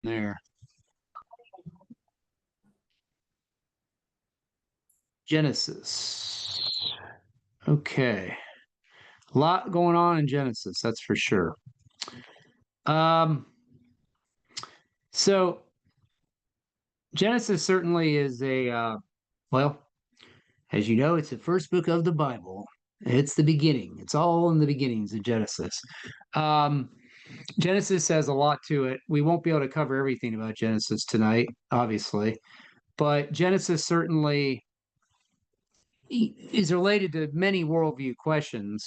there. Genesis. Okay. A lot going on in Genesis, that's for sure. Um, so Genesis certainly is well, as you know, it's the first book of the Bible. It's the beginning. It's all in the beginnings of Genesis. Um, Genesis has a lot to it. We won't be able to cover everything about Genesis tonight, obviously, but Genesis certainly is related to many worldview questions.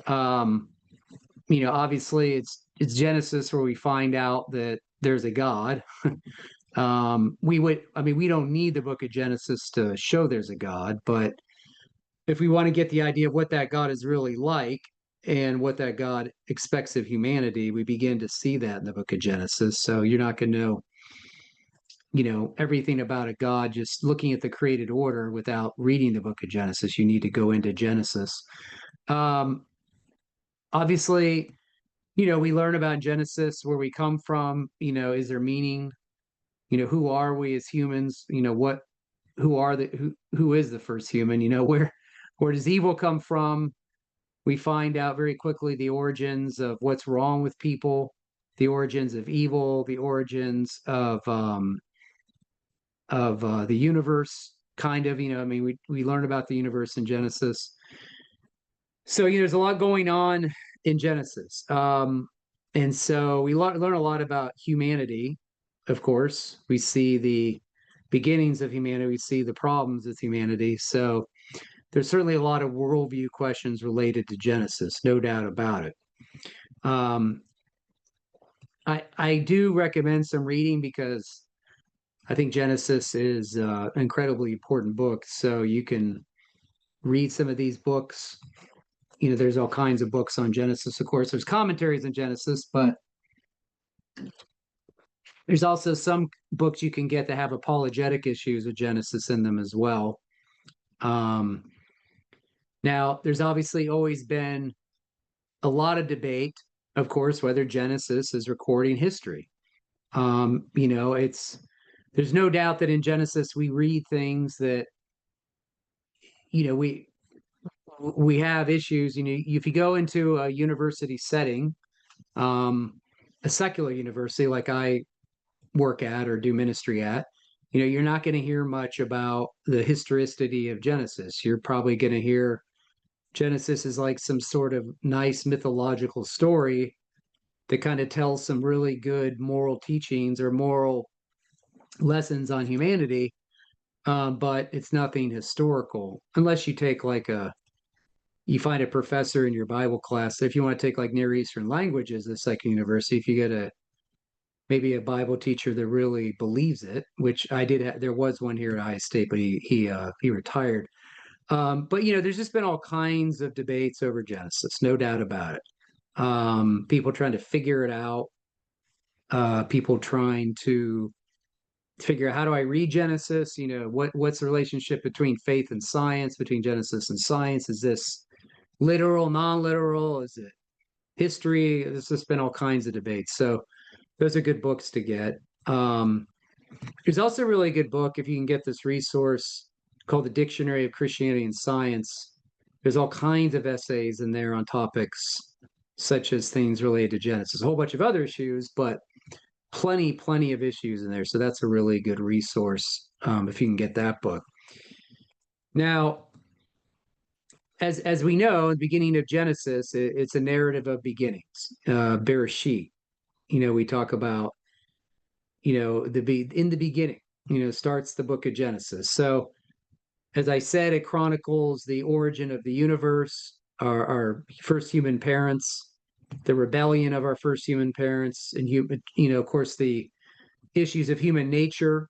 Um, obviously it's Genesis where we find out that there's a God. We don't need the book of Genesis to show there's a God, but if we want to get the idea of what that God is really like and what that God expects of humanity, we begin to see that in the book of Genesis. So you're not going to know everything about a God just looking at the created order without reading the book of Genesis. You need to go into Genesis. Obviously, we learn about Genesis, where we come from, is there meaning? Who are we as humans? Who is the first human? Where does evil come from? We find out very quickly the origins of what's wrong with people, the origins of evil, the origins of the universe, kind of. We learn about the universe in Genesis. So there's a lot going on in Genesis, and so we learn a lot about humanity. Of course, we see the beginnings of humanity. We see the problems with humanity. So there's certainly a lot of worldview questions related to Genesis, no doubt about it. I do recommend some reading because I think Genesis is an incredibly important book. So you can read some of these books. There's all kinds of books on Genesis. Of course, there's commentaries on Genesis, but there's also some books you can get that have apologetic issues with Genesis in them as well. Now, there's obviously always been a lot of debate, of course, whether Genesis is recording history. There's no doubt that in Genesis we read things that we have issues. If you go into a university setting, a secular university like I work at or do ministry at, you're not going to hear much about the historicity of Genesis. You're probably going to hear Genesis is like some sort of nice mythological story that kind of tells some really good moral teachings or moral lessons on humanity, but it's nothing historical unless you take you find a professor in your Bible class. If you want to take like Near Eastern languages at secular university, if you get maybe a Bible teacher that really believes it, which I did. There was one here at Ohio State, but he retired. But there's just been all kinds of debates over Genesis, no doubt about it. People trying to figure it out. People trying to figure out, how do I read Genesis? What's the relationship between faith and science, between Genesis and science? Is this literal, non-literal? Is it history? There's just been all kinds of debates. So those are good books to get. There's also a really good book, if you can get this resource, called The Dictionary of Christianity and Science. There's all kinds of essays in there on topics such as things related to Genesis, a whole bunch of other issues, but plenty of issues in there. So that's a really good resource, if you can get that book. Now, as we know, the beginning of Genesis, it's a narrative of beginnings. Bereshit. We talk about, in the beginning, starts the book of Genesis. So as I said, it chronicles the origin of the universe, our first human parents, the rebellion of our first human parents, and of course, the issues of human nature.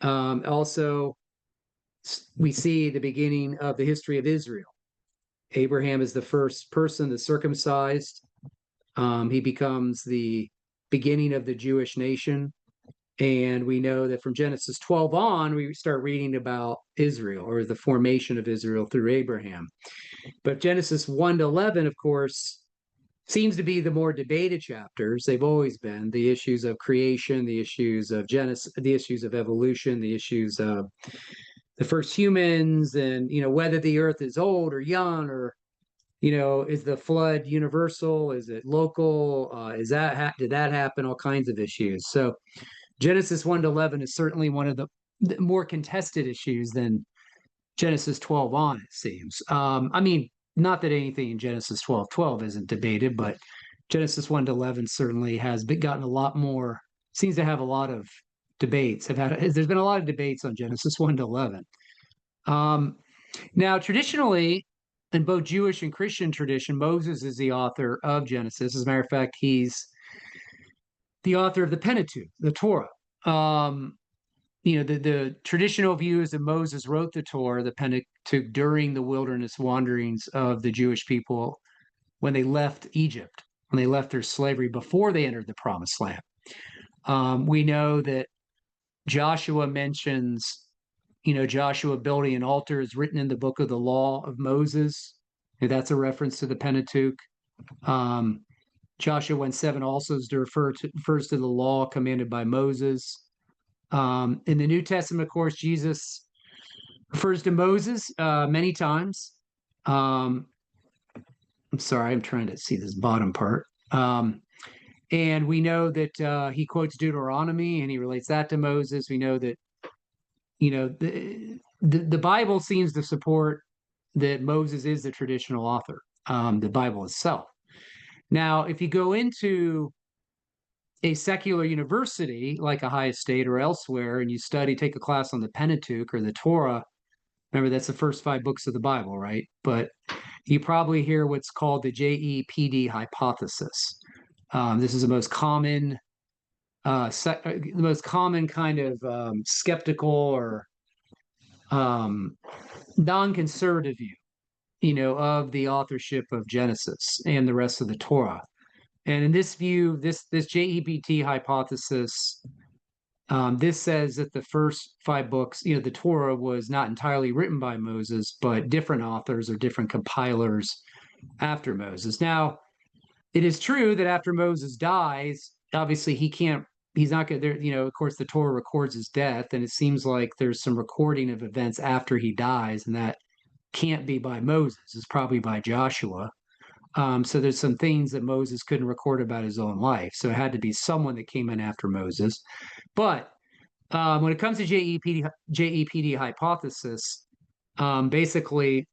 Also, we see the beginning of the history of Israel. Abraham is the first person that's circumcised. He becomes the beginning of the Jewish nation. And we know that from Genesis 12 on, we start reading about Israel, or the formation of Israel through Abraham. But Genesis 1 to 11, of course, seems to be the more debated chapters. They've always been the issues of creation, the issues of Genesis, the issues of evolution, the issues of the first humans, and whether the earth is old or young, or is the flood universal, is it local, did that happen, all kinds of issues. So Genesis 1 to 11 is certainly one of the more contested issues than Genesis 12 on, it seems. I mean, not that anything in Genesis 12:12 isn't debated, but Genesis 1 to 11 certainly has gotten a lot more, seems to have a lot of debates. There's been a lot of debates on Genesis 1 to 11. Now, traditionally, in both Jewish and Christian tradition, Moses is the author of Genesis. As a matter of fact, he's the author of the Pentateuch, the Torah. The traditional view is that Moses wrote the Torah, the Pentateuch, during the wilderness wanderings of the Jewish people when they left Egypt, when they left their slavery before they entered the Promised Land. We know that Joshua mentions, Joshua building an altar is written in the book of the law of Moses. That's a reference to the Pentateuch. Joshua 1:7 also refers to the law commanded by Moses. In the New Testament, of course, Jesus refers to Moses many times. I'm sorry, I'm trying to see this bottom part. And we know that he quotes Deuteronomy and he relates that to Moses. We know that, the Bible seems to support that Moses is the traditional author, the Bible itself. Now, if you go into a secular university like Ohio State or elsewhere, and you take a class on the Pentateuch or the Torah, remember that's the first 5 books of the Bible, right? But you probably hear what's called the JEPD hypothesis. This is the most common, kind of skeptical or non-conservative view, of the authorship of Genesis and the rest of the Torah. And in this view, this JEPT hypothesis, this says that the first 5 books, the Torah, was not entirely written by Moses, but different authors or different compilers after Moses. Now, it is true that after Moses dies, obviously he's not going to, of course, the Torah records his death, and it seems like there's some recording of events after he dies, and that can't be by Moses. It's probably by Joshua. So there's some things that Moses couldn't record about his own life. So it had to be someone that came in after Moses. But when it comes to JEPD hypothesis, basically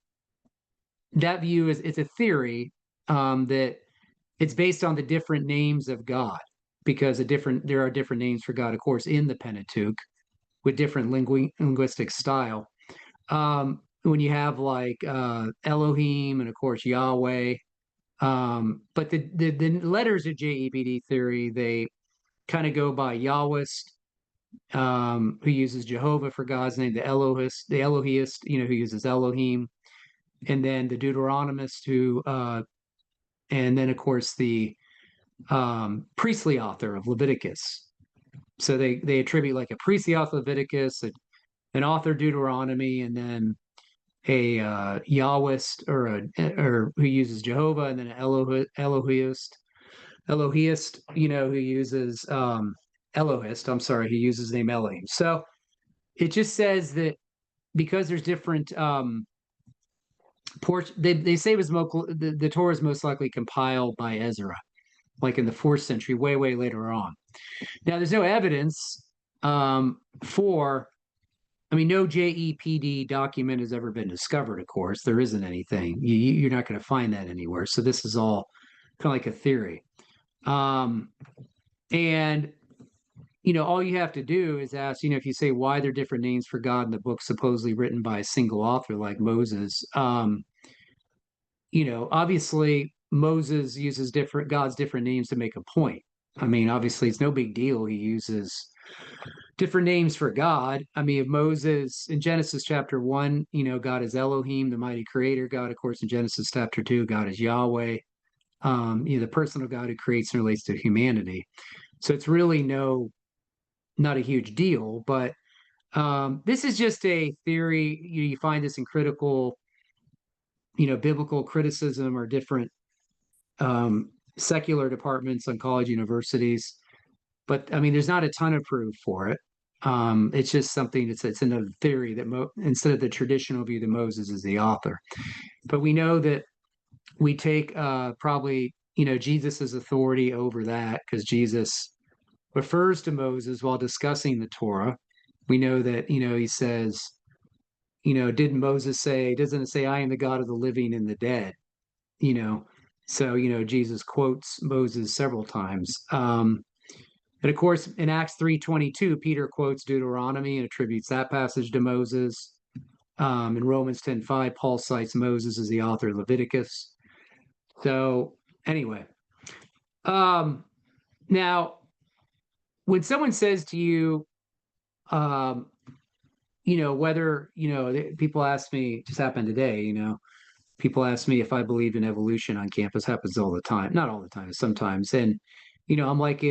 that view it's a theory that it's based on the different names of God, because there are different names for God, of course, in the Pentateuch with different linguistic style. When you have like Elohim and of course Yahweh. But the letters of JEPD theory, they kind of go by Yahwist, who uses Jehovah for God's name, the Elohist, who uses Elohim, and then the Deuteronomist, and then of course the priestly author of Leviticus. So they attribute like a priestly author Leviticus, an author Deuteronomy, and then a Yahwist or who uses Jehovah, and then an Elohist, who uses Elohist. I'm sorry, who uses the name Elohim. So it just says that because there's different they say it was the Torah is most likely compiled by Ezra, like in the 4th century, way later on. Now, there's no evidence for. I mean, no JEPD document has ever been discovered, of course. There isn't anything. You're not going to find that anywhere. So this is all kind of like a theory. And, all you have to do is ask, if you say why there are different names for God in the book supposedly written by a single author like Moses, obviously Moses uses God's different names to make a point. I mean, obviously it's no big deal. He uses different names for God. I mean, if Moses in Genesis chapter 1, God is Elohim, the mighty creator God. Of course, in Genesis chapter 2, God is Yahweh, the personal God who creates and relates to humanity. So it's really not a huge deal, but this is just a theory. You find this in critical, biblical criticism or different secular departments on college universities. But I mean, there's not a ton of proof for it. It's just something it's another theory that instead of the traditional view that Moses is the author. But we know that we take probably Jesus's authority over that because Jesus refers to Moses while discussing the Torah. We know that he says, didn't Moses say? Doesn't it say, "I am the God of the living and the dead"? You know, so Jesus quotes Moses several times. And of course, in Acts 3:22, Peter quotes Deuteronomy and attributes that passage to Moses. In Romans 10:5, Paul cites Moses as the author of Leviticus. So anyway, um, now when someone says to you, um, whether people ask me, just happened today, people ask me if I believe in evolution on campus. Happens all the time, not all the time, sometimes, and I'm like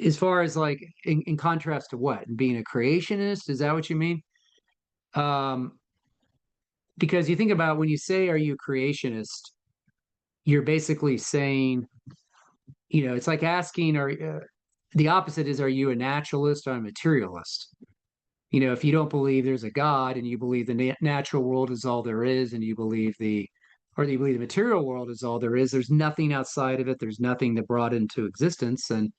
as far as like in contrast to what? Being a creationist? Is that what you mean? Um, because you think about when you say, "Are you a creationist?" You're basically saying, it's like asking, "Are the opposite is, are you a naturalist or a materialist?" If you don't believe there's a God and you believe the natural world is all there is, and you believe or you believe the material world is all there is, there's nothing outside of it. There's nothing that brought into existence, and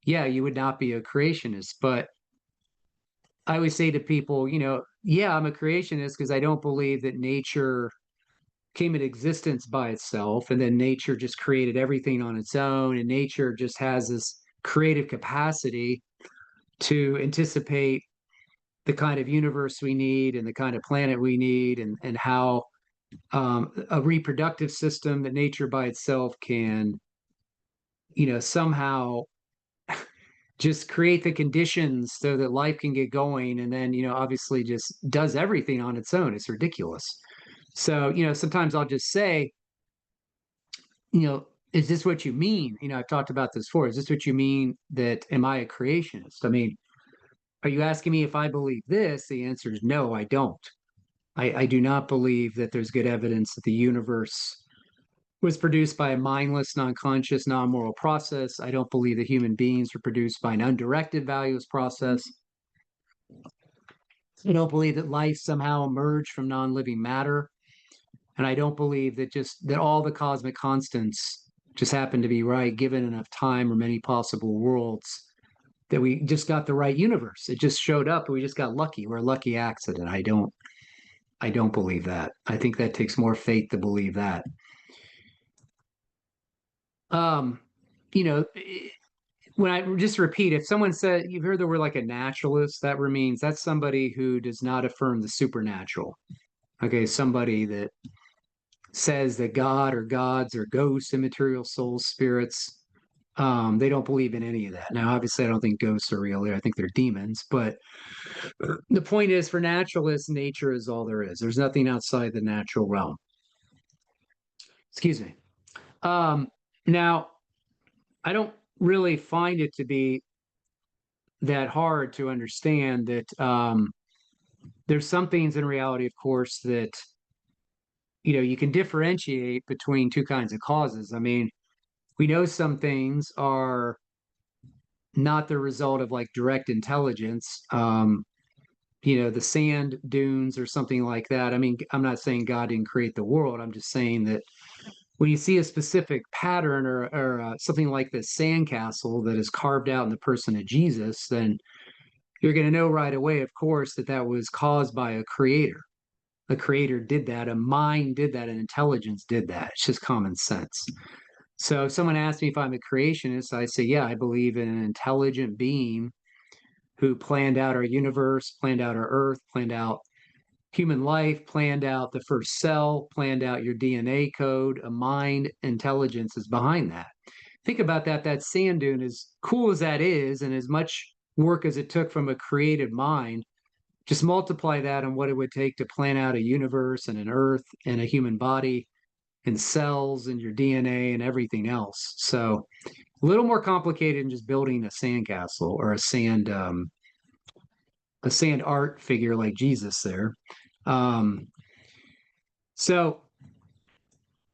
yeah, you would not be a creationist. But I always say to people, yeah, I'm a creationist because I don't believe that nature came into existence by itself and then nature just created everything on its own. And nature just has this creative capacity to anticipate the kind of universe we need and the kind of planet we need, and how a reproductive system that nature by itself can, somehow just create the conditions so that life can get going, and then obviously just does everything on its own. It's ridiculous. So sometimes I'll just say, is this what you mean? I've talked about this before. Is this what you mean, that am I a creationist? I mean, are you asking me if I believe this? The answer is no, I don't. I do not believe that there's good evidence that the universe was produced by a mindless, non-conscious, non-moral process. I don't believe that human beings were produced by an undirected values process. I don't believe that life somehow emerged from non-living matter. And I don't believe that all the cosmic constants just happen to be right, given enough time or many possible worlds, that we just got the right universe. It just showed up and we just got lucky. We're a lucky accident. I don't believe that. I think that takes more faith to believe that. Um, you know, when I just repeat, if someone said, you've heard the word like a naturalist, that means that's somebody who does not affirm the supernatural. Okay, somebody that says that God or gods or ghosts, immaterial souls, spirits, they don't believe in any of that. Now, obviously, I don't think ghosts are real. I think they're demons. But the point is, for naturalists, nature is all there is. There's nothing outside the natural realm. Excuse me. Um, Now, I don't really find it to be that hard to understand that there's some things in reality, of course, that you can differentiate between two kinds of causes. I mean, we know some things are not the result of like direct intelligence. The sand dunes or something like that. I mean, I'm not saying God didn't create the world. I'm just saying that when you see a specific pattern or something like this sandcastle that is carved out in the person of Jesus, then you're going to know right away, of course, that that was caused by a creator. A creator did that, a mind did that, an intelligence did that. It's just common sense. So if someone asks me if I'm a creationist, I say, yeah, I believe in an intelligent being who planned out our universe, planned out our earth, planned out human life, planned out the first cell, planned out your DNA code. A mind intelligence is behind that. Think about that. That sand dune, as cool as that is, and as much work as it took from a creative mind, just multiply that on what it would take to plan out a universe and an earth and a human body and cells and your DNA and everything else. So a little more complicated than just building a sandcastle or a sand art figure like Jesus there. Um, so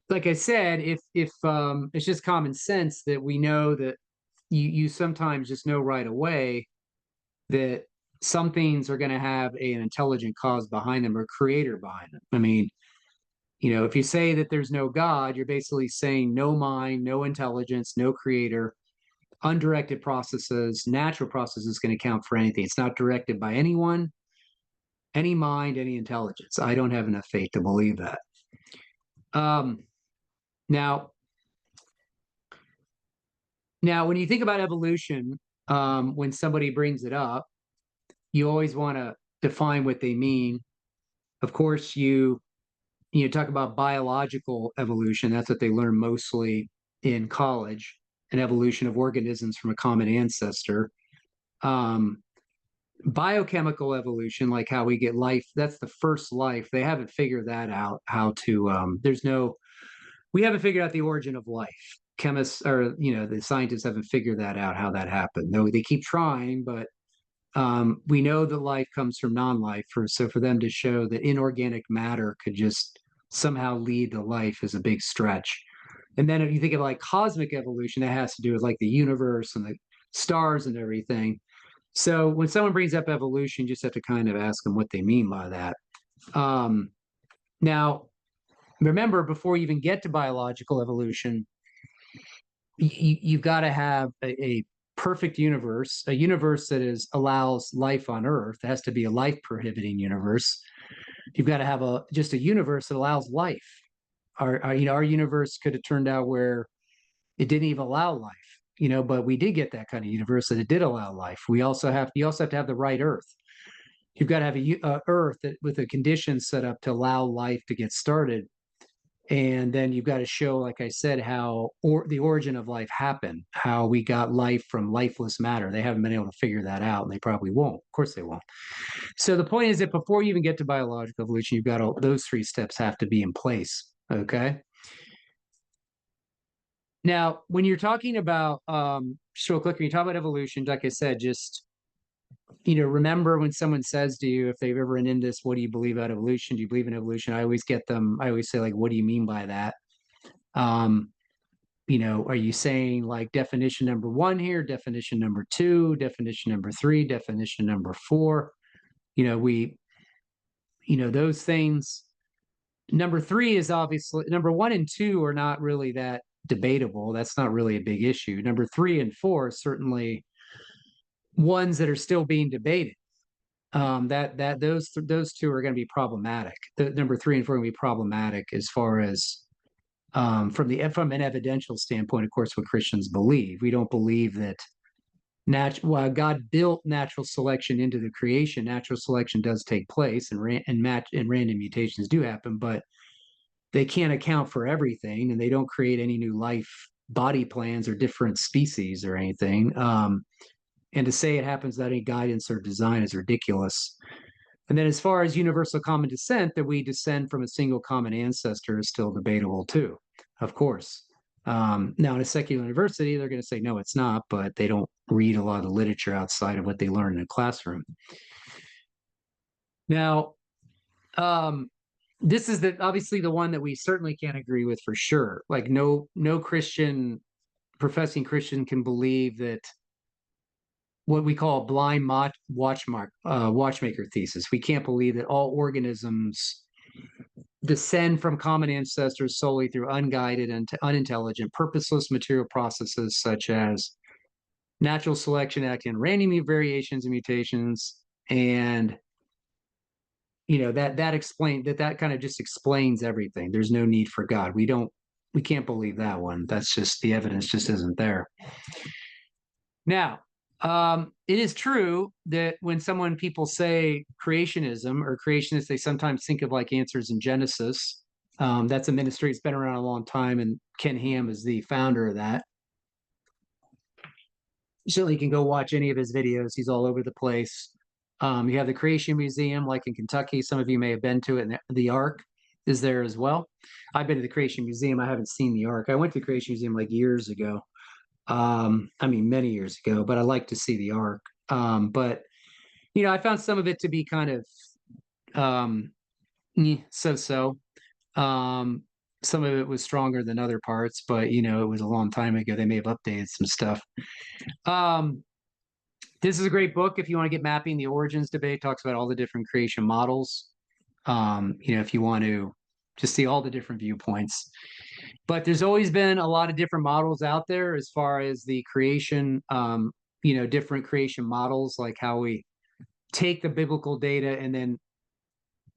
like I said, if it's just common sense that we know that you sometimes just know right away that some things are going to have an intelligent cause behind them or creator behind them. I mean, if you say that there's no God, you're basically saying no mind, no intelligence, no creator, undirected processes, natural processes can account for anything. It's not directed by anyone, any mind, any intelligence. I don't have enough faith to believe that. Um, now, when you think about evolution, when somebody brings it up, you always want to define what they mean. Of course, you talk about biological evolution. That's what they learn mostly in college, an evolution of organisms from a common ancestor. Um, Biochemical evolution, like how we get life, that's the first life. They haven't figured that out, how to, we haven't figured out the origin of life. Chemists or, the scientists haven't figured that out, how that happened. Though they keep trying, but we know that life comes from non-life. So for them to show that inorganic matter could just somehow lead to life is a big stretch. And then if you think of like cosmic evolution, that has to do with like the universe and the stars and everything. So when someone brings up evolution, you just have to kind of ask them what they mean by that. Um, Now, remember, before you even get to biological evolution, you've got to have a perfect universe, a universe that allows life on Earth. It has to be a life prohibiting universe. You've got to have just a universe that allows life. Our universe could have turned out where it didn't even allow life, but we did get that kind of universe that it did allow life. You also have to have the right Earth. You've got to have a Earth with the conditions set up to allow life to get started. And then you've got to show, like I said, how the origin of life happened, how we got life from lifeless matter. They haven't been able to figure that out, and they probably won't. Of course, they won't. So the point is that before you even get to biological evolution, you've got those three steps have to be in place. Okay. Now, when you're talking about just real quick, when you talk about evolution, like I said, just remember when someone says to you, if they've ever been in this, what do you believe about evolution? Do you believe in evolution? I always say, like, what do you mean by that? Um, are you saying like definition number one here, definition number two, definition number three, definition number four? Those things. Number three is obviously number one and two are not really that debatable. That's not really a big issue. Number three and four are certainly ones that are still being debated. Those two are going to be problematic. The number three and four are going to be problematic as far as from an evidential standpoint. Of course, what Christians believe, we don't believe that while God built natural selection into the creation, natural selection does take place, and random mutations do happen, but they can't account for everything, and they don't create any new life body plans or different species or anything. And to say it happens without any guidance or design is ridiculous. And then as far as universal common descent, that we descend from a single common ancestor is still debatable too, of course. Now in a secular university, they're going to say, no, it's not, but they don't read a lot of literature outside of what they learn in a classroom. Now, this is obviously the one that we certainly can't agree with for sure. Like no professing Christian can believe that what we call a blind watchmaker thesis. We can't believe that all organisms descend from common ancestors solely through unguided and unintelligent, purposeless material processes such as natural selection acting on random variations and mutations. And that kind of just explains everything. There's no need for God. We can't believe that one. That's just, the evidence just isn't there. Now, it is true that when people say creationism or creationists, they sometimes think of like Answers in Genesis. That's a ministry that's been around a long time, and Ken Ham is the founder of that. Certainly, you can go watch any of his videos. He's all over the place. You have the Creation Museum, like in Kentucky. Some of you may have been to it. And the Ark is there as well. I've been to the Creation Museum. I haven't seen the Ark. I went to the Creation Museum like years ago. Many years ago, but I like to see the Ark. But I found some of it to be kind of so-so. some of it was stronger than other parts, but it was a long time ago. They may have updated some stuff. Um, this is a great book if you want to get mapping the origins debate. Talks about all the different creation models. If you want to just see all the different viewpoints. But there's always been a lot of different models out there as far as the creation, different creation models, like how we take the biblical data and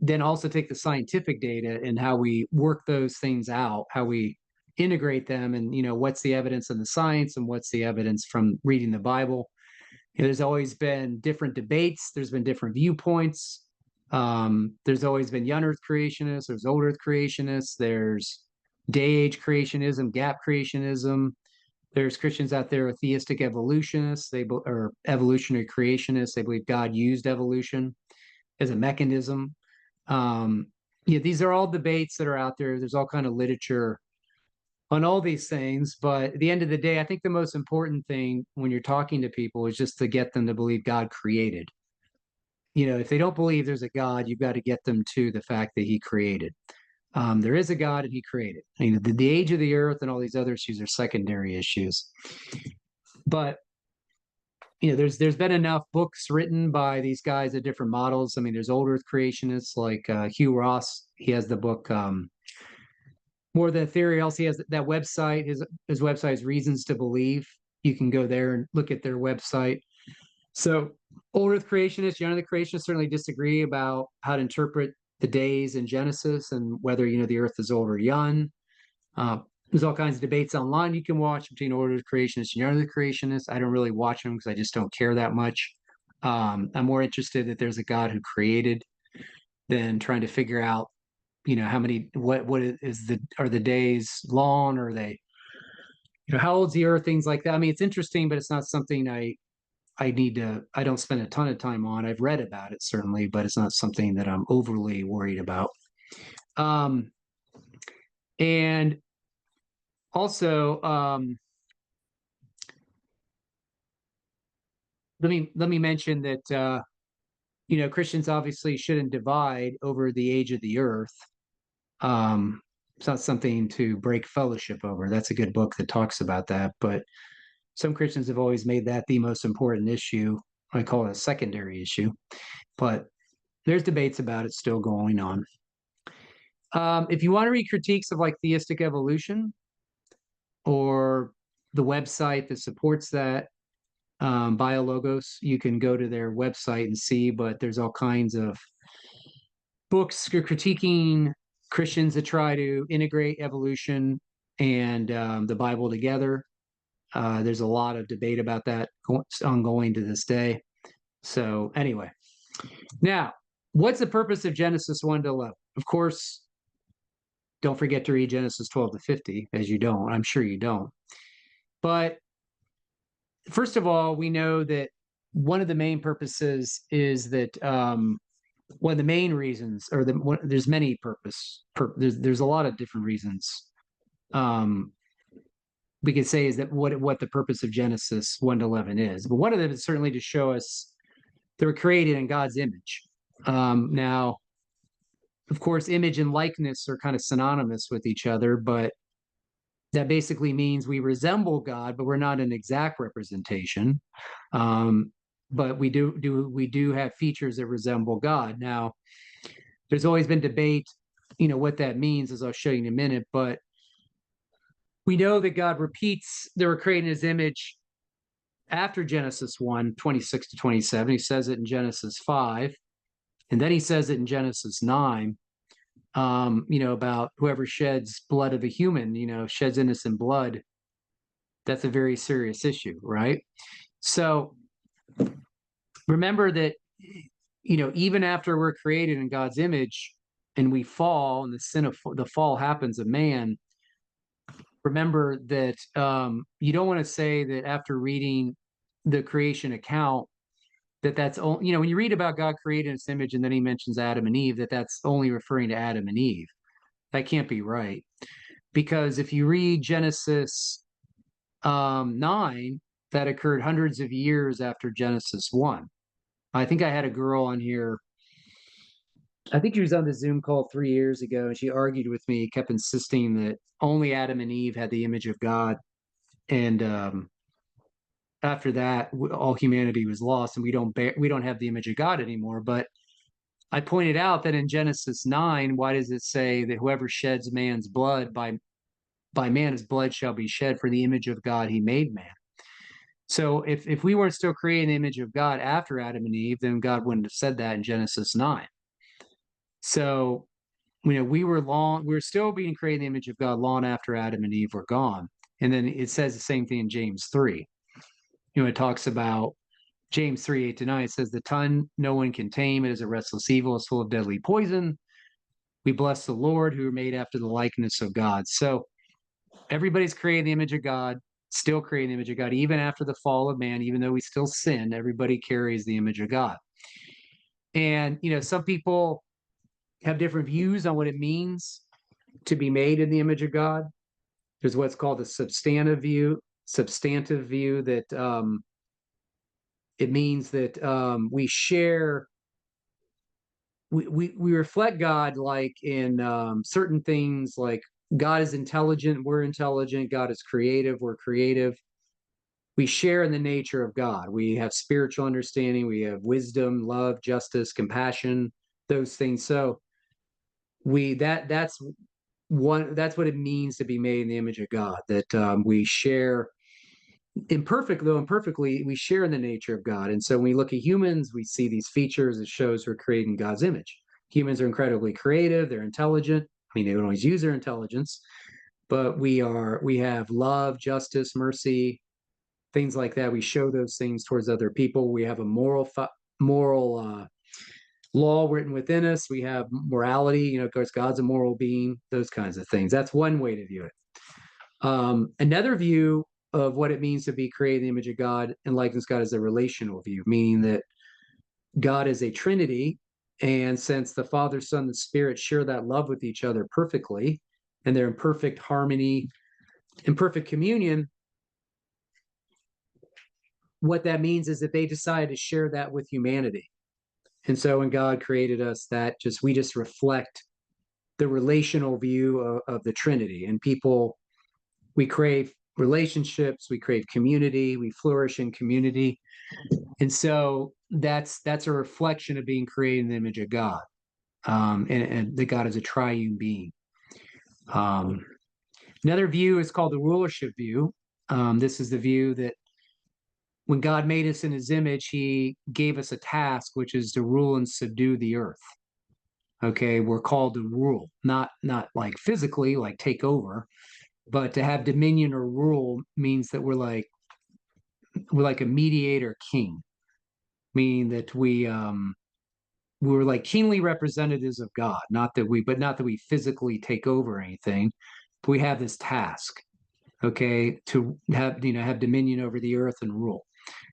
then also take the scientific data and how we work those things out, how we integrate them, and what's the evidence in the science and what's the evidence from reading the Bible. There's always been different debates. There's been different viewpoints. There's always been young Earth creationists. There's old Earth creationists. There's day-age creationism, gap creationism. There's Christians out there, theistic evolutionists. Or evolutionary creationists. They believe God used evolution as a mechanism. These are all debates that are out there. There's all kind of literature on all these things, but at the end of the day, I think the most important thing when you're talking to people is just to get them to believe God created. If they don't believe there's a God, you've got to get them to the fact that He created. There is a God and He created. The age of the earth and all these other issues are secondary issues. But there's been enough books written by these guys at different models. There's old Earth creationists like Hugh Ross. He has the book More Than a Theory. Also, he has that website. His website is Reasons to Believe. You can go there and look at their website. So old Earth creationists, young Earth creationists certainly disagree about how to interpret the days in Genesis and whether the earth is old or young. There's all kinds of debates online you can watch between old Earth creationists and young Earth creationists. I don't really watch them because I just don't care that much. I'm more interested that there's a God who created than trying to figure out how many, are the days long, or are they, how old's the earth, things like that. It's interesting, but it's not something I don't spend a ton of time on. I've read about it certainly, but it's not something that I'm overly worried about. And also, let me mention that Christians obviously shouldn't divide over the age of the earth. It's not something to break fellowship over. That's a good book that talks about that. But some Christians have always made that the most important issue. I call it a secondary issue. But there's debates about it still going on. If you want to read critiques of like theistic evolution or the website that supports that, BioLogos, you can go to their website and see, but there's all kinds of books critiquing Christians that try to integrate evolution and the Bible together. There's a lot of debate about that ongoing to this day. So anyway, now, what's the purpose of Genesis 1 to 11? Of course, don't forget to read Genesis 12 to 50, as you don't. I'm sure you don't. But first of all, we know that one of the main purposes is that one of the main reasons, or there's many there's a lot of different reasons. We could say is that what the purpose of Genesis 1 to 11 is. But one of them is certainly to show us they were created in God's image. Now, of course, image and likeness are kind of synonymous with each other, but that basically means we resemble God, but we're not an exact representation. But we do have features that resemble God. Now, there's always been debate, what that means, as I'll show you in a minute. But we know that God repeats they were created in His image after Genesis 1, 26 to 27. He says it in Genesis 5, and then He says it in Genesis 9. About whoever sheds blood of a human, sheds innocent blood. That's a very serious issue, right? So remember that, even after we're created in God's image and we fall, and the sin of the fall happens of man, remember that you don't want to say that after reading the creation account that's only, when you read about God created His image and then He mentions Adam and Eve, that's only referring to Adam and Eve. That can't be right. Because if you read Genesis 9, that occurred hundreds of years after Genesis 1. I think I had a girl on here I think she was on the Zoom call 3 years ago, and she argued with me, kept insisting that only Adam and Eve had the image of God, and after that, all humanity was lost, and we don't have the image of God anymore. But I pointed out that in Genesis 9, why does it say that whoever sheds man's blood, by man his blood shall be shed, for the image of God he made man? So if we weren't still creating the image of God after Adam and Eve, then God wouldn't have said that in Genesis 9. So we were still being created in the image of God long after Adam and Eve were gone. And then it says the same thing in James 3. It talks about James 3, 8-9. It says, the tongue no one can tame. It is a restless evil. It's full of deadly poison. We bless the Lord, who are made after the likeness of God. So everybody's created in the image of God, still creating the image of God, even after the fall of man. Even though we still sin, everybody carries the image of God. And some people have different views on what it means to be made in the image of God. There's what's called a substantive view that it means that we share, we reflect God, like in certain things, like God is intelligent, we're intelligent. God is creative, we're creative. We share in the nature of God. We have spiritual understanding, we have wisdom, love, justice, compassion, those things. So that's what it means to be made in the image of God, that we share imperfectly, we share in the nature of God. And so when we look at humans, we see these features. It shows we're creating God's image. Humans are incredibly creative, they're intelligent. I mean, they don't always use their intelligence, but we have love, justice, mercy, things like that. We show those things towards other people. We have a moral law written within us. We have morality. Of course, God's a moral being. Those kinds of things. That's one way to view it. Another view of what it means to be created in the image of God and likeness God is a relational view, meaning that God is a Trinity, and since the Father, Son, and Spirit share that love with each other perfectly, and they're in perfect harmony, in perfect communion, what that means is that they decided to share that with humanity. And so when God created us, we just reflect the relational view of the Trinity. And we crave relationships, we crave community, we flourish in community. And so that's a reflection of being created in the image of God, and that God is a triune being. Another view is called the rulership view. This is the view that when God made us in his image, he gave us a task, which is to rule and subdue the earth. Okay, we're called to rule, not like physically, like take over, but to have dominion or rule means that we're like a mediator king, meaning that we're like kingly representatives of God. Not that we physically take over anything, but we have this task, okay, to have dominion over the earth and rule.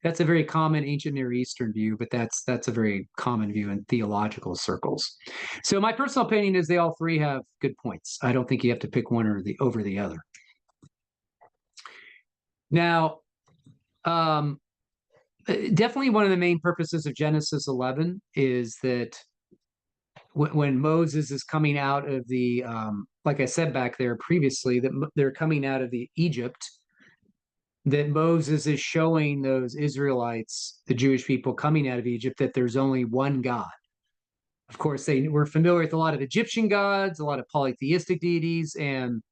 That's a very common ancient Near Eastern view, but that's a very common view in theological circles. So my personal opinion is they all three have good points. I don't think you have to pick one over the other. Now, definitely one of the main purposes of Genesis 11 is that when Moses is coming out of the, like I said back there previously, that they're coming out of the Egypt, that Moses is showing those Israelites, the Jewish people coming out of Egypt, that there's only one God. Of course, we're familiar with a lot of Egyptian gods, a lot of polytheistic deities, and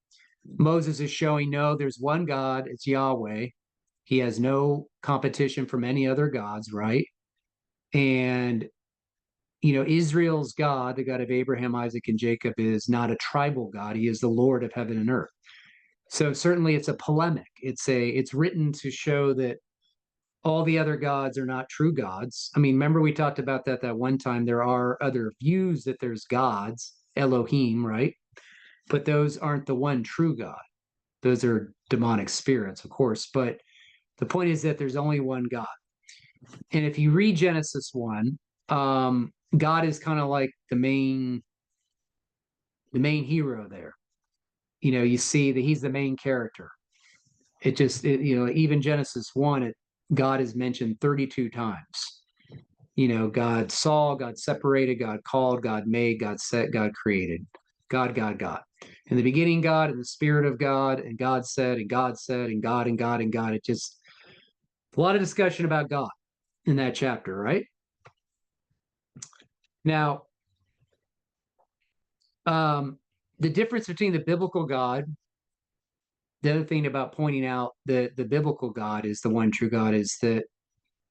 Moses is showing, no, there's one God, it's Yahweh. He has no competition from any other gods, right? And, Israel's God, the God of Abraham, Isaac, and Jacob, is not a tribal God. He is the Lord of heaven and earth. So certainly it's a polemic. It's written to show that all the other gods are not true gods. I mean, remember we talked about that one time. There are other views that there's gods, Elohim, right? But those aren't the one true God. Those are demonic spirits, of course. But the point is that there's only one God. And if you read Genesis 1, God is kind of like the main hero there. You see that he's the main character. Even Genesis 1, God is mentioned 32 times. God saw, God separated, God called, God made, God set, God created. God, God, God. In the beginning, God, and the Spirit of God, and God said, and God said, and God, and God, and God. It just, a lot of discussion about God in that chapter, right? Now, the difference between the biblical God, the other thing about pointing out that the biblical God is the one true God is that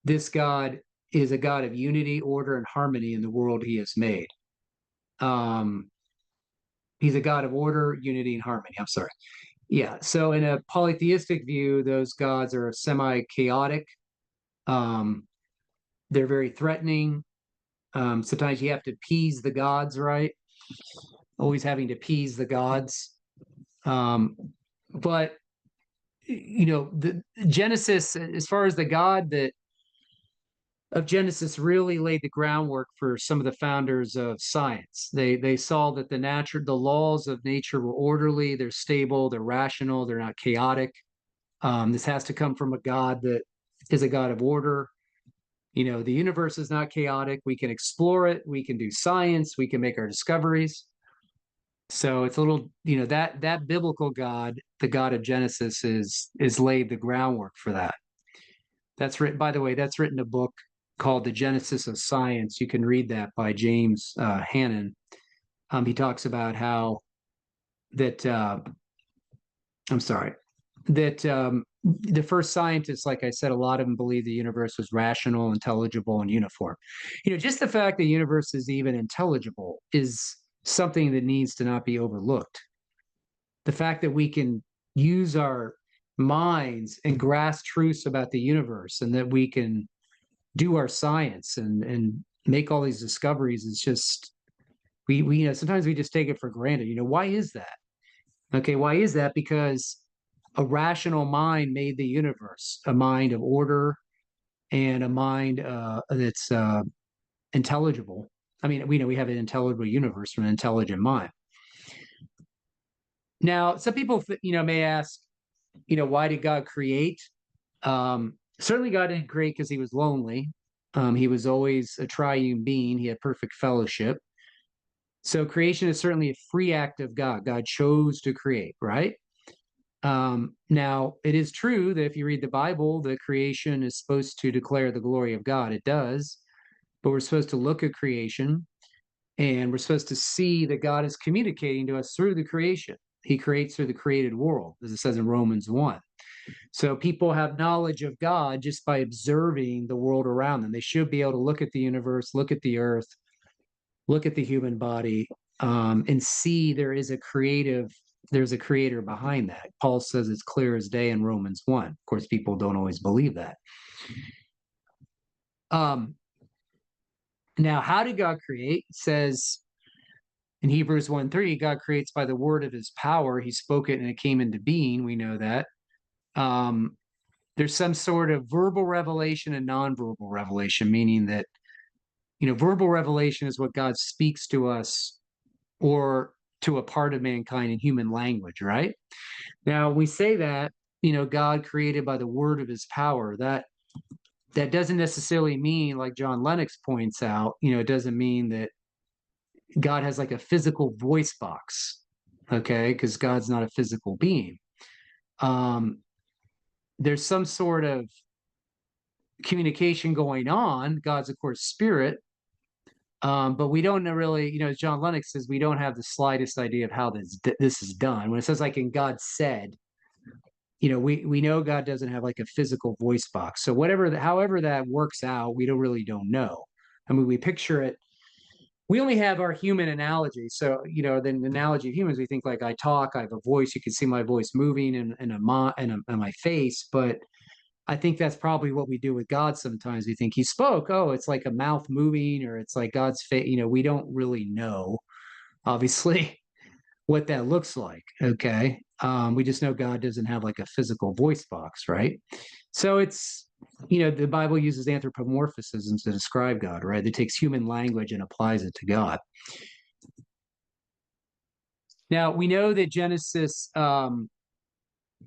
this God is a God of unity, order, and harmony in the world he has made. Um, he's a God of order, unity, and harmony. I'm sorry. Yeah. So in a polytheistic view, those gods are semi-chaotic. Um, they're very threatening. Sometimes you have to appease the gods, right? Always having to appease the gods. Um, but the Genesis, as far as the God that of Genesis really laid the groundwork for some of the founders of science. They saw that the laws of nature were orderly, they're stable, they're rational, they're not chaotic. This has to come from a God that is a God of order. The universe is not chaotic. We can explore it. We can do science. We can make our discoveries. So it's a little, that biblical God, the God of Genesis, is laid the groundwork for that. That's written, by the way, that's written a book called The Genesis of Science. You can read that by James Hannon. He talks about how that, I'm sorry, that the first scientists, like I said, a lot of them believe the universe was rational, intelligible, and uniform. Just the fact the universe is even intelligible is something that needs to not be overlooked. The fact that we can use our minds and grasp truths about the universe and that we can do our science and make all these discoveries is just we sometimes we just take it for granted. Why is that? Okay, why is that? Because a rational mind made the universe, a mind of order and a mind that's intelligible. I mean, we know we have an intelligible universe from an intelligent mind. Now, some people, may ask, why did God create? Certainly, God didn't create because he was lonely. He was always a triune being. He had perfect fellowship. So creation is certainly a free act of God. God chose to create, right? Now, it is true that if you read the Bible, that creation is supposed to declare the glory of God. It does. But we're supposed to look at creation and we're supposed to see that God is communicating to us through the creation. He creates through the created world, as it says in Romans 1. So people have knowledge of God just by observing the world around them. They should be able to look at the universe, look at the earth, look at the human body, and see there's a creator behind that. Paul says it's clear as day in Romans 1. Of course, people don't always believe that. Now, how did God create? It says in Hebrews 1:3, God creates by the word of his power. He spoke it and it came into being. We know that. There's some sort of verbal revelation and non-verbal revelation, meaning that, verbal revelation is what God speaks to us or to a part of mankind in human language, right? Now, we say that, God created by the word of his power. That doesn't necessarily mean, like John Lennox points out, it doesn't mean that God has like a physical voice box, okay? Because God's not a physical being. There's some sort of communication going on. God's, of course, spirit. But we don't really, as John Lennox says, we don't have the slightest idea of how this is done. When it says like, "in God said," we know God doesn't have like a physical voice box. So however that works out, we don't know. I mean, we picture it. We only have our human analogy. So, then the analogy of humans, we think like I talk, I have a voice, you can see my voice moving in my face. But I think that's probably what we do with God sometimes. We think he spoke. Oh, it's like a mouth moving, or it's like God's face. We don't really know, obviously, what that looks like. Okay. We just know God doesn't have like a physical voice box, right? So it's, the Bible uses anthropomorphisms to describe God, right? It takes human language and applies it to God. Now, we know that Genesis,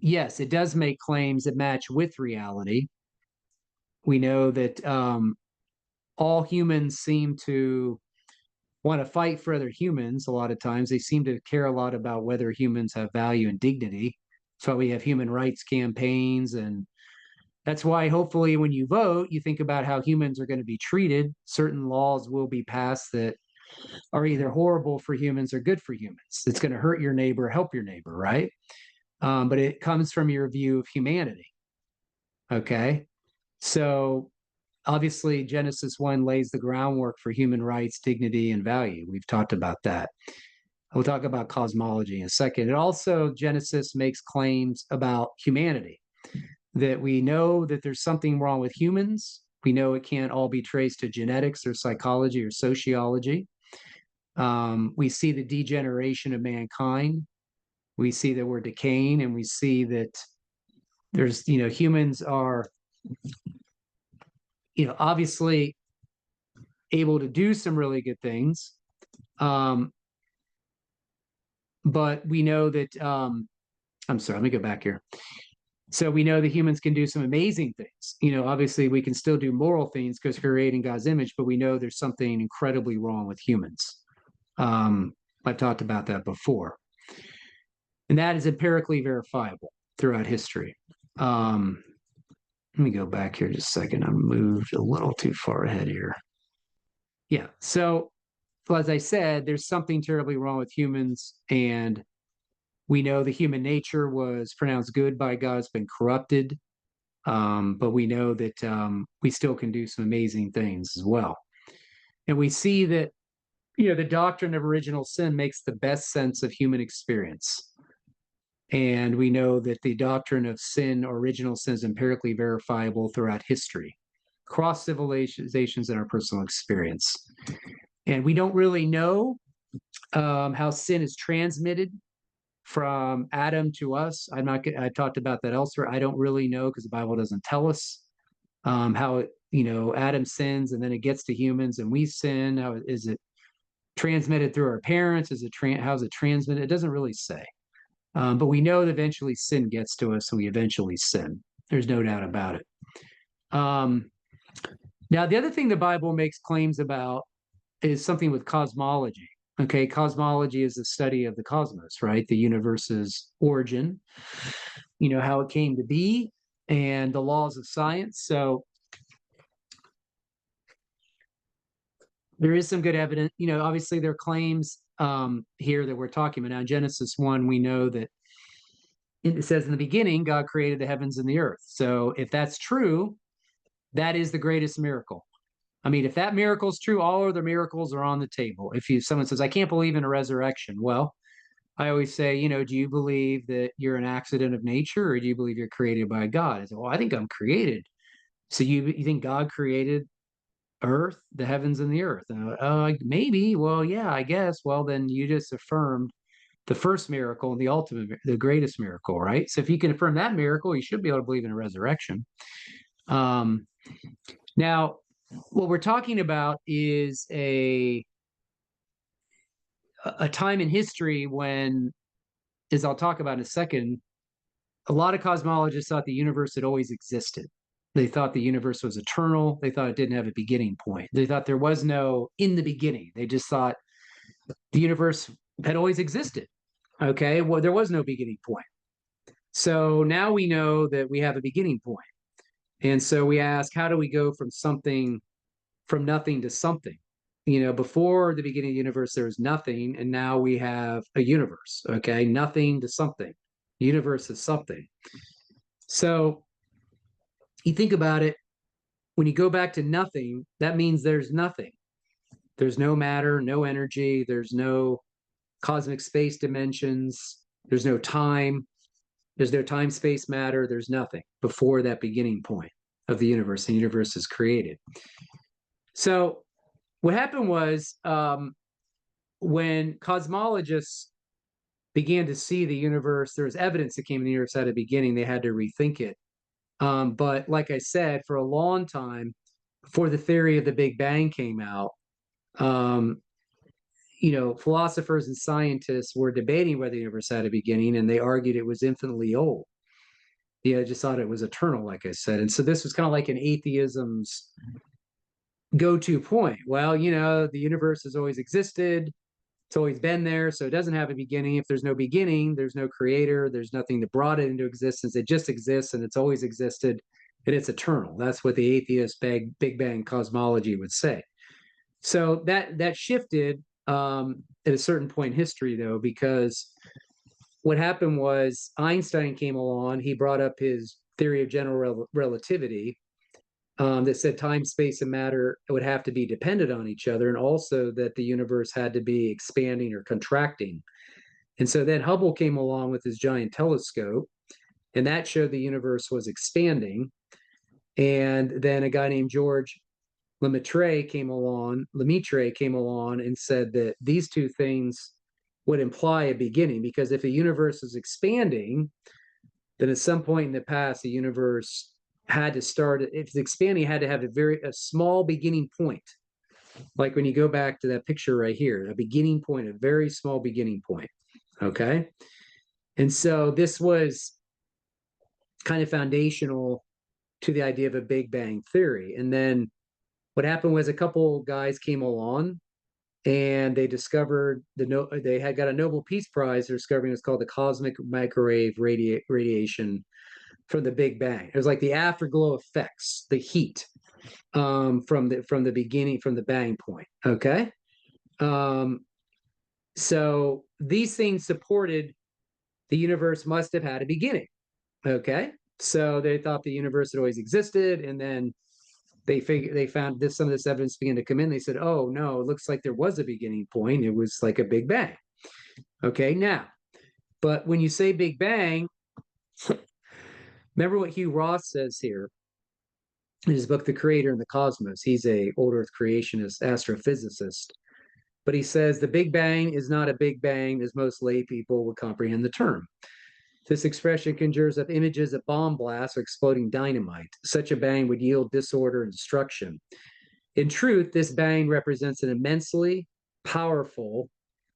yes, it does make claims that match with reality. We know that all humans seem to want to fight for other humans. A lot of times they seem to care a lot about whether humans have value and dignity. That's why we have human rights campaigns, and that's why hopefully when you vote, you think about how humans are going to be treated. Certain laws will be passed that are either horrible for humans or good for humans. It's going to hurt your neighbor, help your neighbor, right? But it comes from your view of humanity. Okay. So obviously, Genesis 1 lays the groundwork for human rights, dignity, and value. We've talked about that. We'll talk about cosmology in a second. It also, Genesis makes claims about humanity, that we know that there's something wrong with humans. We know it can't all be traced to genetics or psychology or sociology. We see the degeneration of mankind. We see that we're decaying, and we see that there's, humans are, obviously able to do some really good things. But we know that, I'm sorry, let me go back here. So we know that humans can do some amazing things. Obviously we can still do moral things because we're creating God's image, but we know there's something incredibly wrong with humans. I've talked about that before. And that is empirically verifiable throughout history. Let me go back here just a second. I moved a little too far ahead here. Yeah. So, as I said, there's something terribly wrong with humans, and we know the human nature was pronounced good by God, it's been corrupted, but we know that we still can do some amazing things as well. And we see that, the doctrine of original sin makes the best sense of human experience. And we know that the doctrine of sin, or original sin, is empirically verifiable throughout history, across civilizations in our personal experience. And we don't really know how sin is transmitted from Adam to us. I talked about that elsewhere. I don't really know because the Bible doesn't tell us how Adam sins and then it gets to humans and we sin. How is it transmitted through our parents? How's it transmitted? It doesn't really say. But we know that eventually sin gets to us, and we eventually sin. There's no doubt about it. Now, the other thing the Bible makes claims about is something with cosmology. Okay, cosmology is the study of the cosmos, right? The universe's origin, how it came to be, and the laws of science. So there is some good evidence. Obviously there are claims here that we're talking about. Now, in Genesis 1, we know that it says in the beginning, God created the heavens and the earth. So if that's true, that is the greatest miracle. I mean, if that miracle is true, all other miracles are on the table. If someone says, I can't believe in a resurrection, well, I always say, do you believe that you're an accident of nature, or do you believe you're created by God? I say, well, I think I'm created. So you think God created earth, the heavens and the earth? Maybe. Well, yeah, I guess. Well, then you just affirmed the first miracle and the ultimate, the greatest miracle, right? So if you can affirm that miracle, you should be able to believe in a resurrection. Now, what we're talking about is a time in history when, as I'll talk about in a second, a lot of cosmologists thought the universe had always existed. They thought the universe was eternal. They thought it didn't have a beginning point. They thought there was no in the beginning. They just thought the universe had always existed. Okay, well, there was no beginning point. So now we know that we have a beginning point. And so we ask, how do we go from nothing to something? Before the beginning of the universe, there was nothing, and now we have a universe. Okay, nothing to something. The universe is something. So you think about it, when you go back to nothing, that means there's nothing. There's no matter, no energy, there's no cosmic space dimensions, there's no time, there's no time, space, matter, there's nothing before that beginning point of the universe. The universe is created. So what happened was, when cosmologists began to see the universe, there was evidence that came in the universe at a beginning, they had to rethink it. But like I said, for a long time, before the theory of the Big Bang came out, philosophers and scientists were debating whether the universe had a beginning, and they argued it was infinitely old. Just thought it was eternal, like I said. And so this was kind of like an atheism's go-to point. Well, the universe has always existed. It's always been there, so it doesn't have a beginning. If there's no beginning, there's no creator, there's nothing that brought it into existence. It just exists and it's always existed and it's eternal. That's what the atheist Big Bang cosmology would say. So that shifted at a certain point in history, though, because what happened was Einstein came along. He brought up his theory of general relativity, that said time, space, and matter would have to be dependent on each other, and also that the universe had to be expanding or contracting. And so then Hubble came along with his giant telescope, and that showed the universe was expanding. And then a guy named George Lemaitre came along and said that these two things would imply a beginning, because if a universe is expanding, then at some point in the past, the universe had to start, if it's expanding, it had to have a small beginning point. Like when you go back to that picture right here, a beginning point, a very small beginning point. Okay. And so this was kind of foundational to the idea of a Big Bang theory. And then what happened was a couple guys came along and they discovered they had got a Nobel Peace Prize for discovering what's called the cosmic microwave radiation from the Big Bang. It was like the afterglow effects, the heat from the beginning, from the bang point. Okay. So these things supported the universe must have had a beginning. Okay. So they thought the universe had always existed, and then they found this, some of this evidence began to come in. They said, oh no, it looks like there was a beginning point. It was like a Big Bang. Okay. Now, but when you say Big Bang, remember what Hugh Ross says here in his book, The Creator and the Cosmos. He's a old Earth creationist, astrophysicist. But he says the Big Bang is not a Big Bang as most lay people would comprehend the term. This expression conjures up images of bomb blasts or exploding dynamite. Such a bang would yield disorder and destruction. In truth, this bang represents an immensely powerful,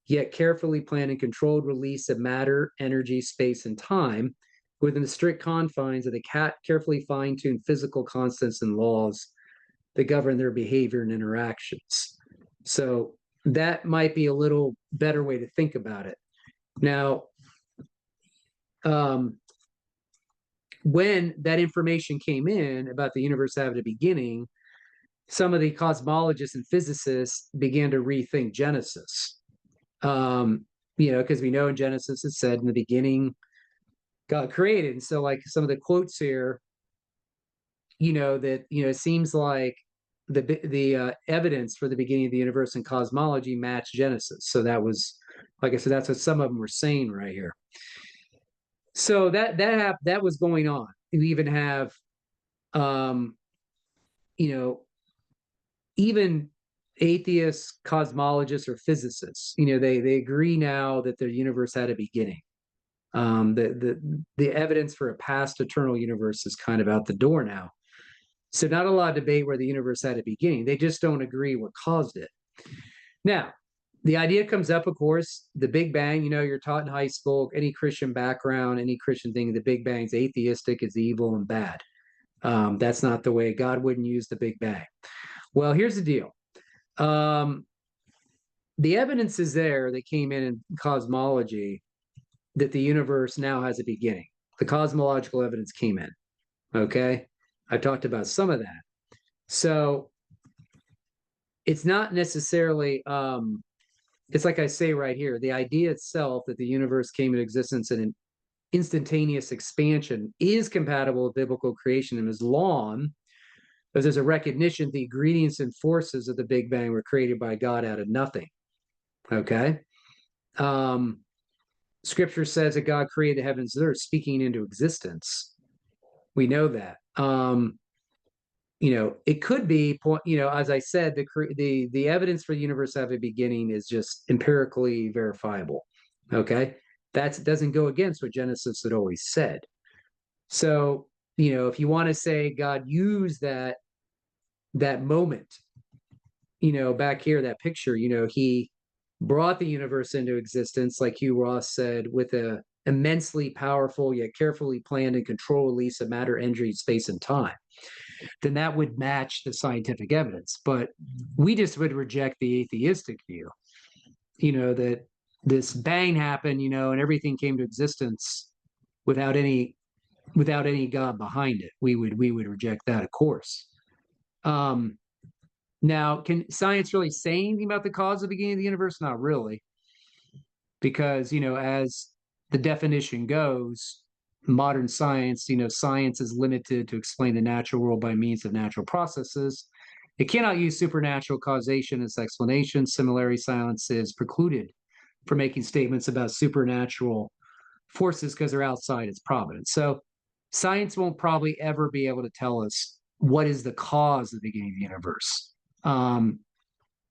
yet carefully planned and controlled release of matter, energy, space, and time within the strict confines of the carefully fine-tuned physical constants and laws that govern their behavior and interactions. So that might be a little better way to think about it. Now, when that information came in about the universe having a beginning, some of the cosmologists and physicists began to rethink Genesis. Because we know in Genesis it said in the beginning God created. And so like some of the quotes here, it seems like the evidence for the beginning of the universe in cosmology matched Genesis. So that was, like I said, that's what some of them were saying right here. So that was going on. You even have, even atheist cosmologists or physicists, they agree now that the universe had a beginning. The evidence for a past eternal universe is kind of out the door now. So not a lot of debate where the universe had a beginning. They just don't agree what caused it. Now, the idea comes up, of course, the Big Bang, you're taught in high school, any Christian background, any Christian thing, the Big Bang's atheistic, it's evil and bad. That's not the way. God wouldn't use the Big Bang. Well, here's the deal. The evidence is there that came in cosmology that the universe now has a beginning. The cosmological evidence came in. Okay. I talked about some of that. So it's not necessarily, it's like I say right here, the idea itself that the universe came into existence in an instantaneous expansion is compatible with biblical creation, as long as there's a recognition the ingredients and forces of the Big Bang were created by God out of nothing. Okay. Scripture says that God created the heavens and earth, speaking into existence. We know that. It could be, as I said, the evidence for the universe having a beginning is just empirically verifiable. Okay, that doesn't go against what Genesis had always said. So, if you want to say God used that moment, back here, that picture, he brought the universe into existence, like Hugh Ross said, with a immensely powerful yet carefully planned and controlled release of matter, energy, space, and time. then that would match the scientific evidence. But we just would reject the atheistic view, that this bang happened, and everything came to existence without any God behind it. We would reject that, of course. Now, can science really say anything about the cause of the beginning of the universe? Not really, because as the definition goes, modern science, science is limited to explain the natural world by means of natural processes. It cannot use supernatural causation as explanation. Similarly, science is precluded from making statements about supernatural forces because they're outside its providence. So science won't probably ever be able to tell us what is the cause of the beginning of the universe.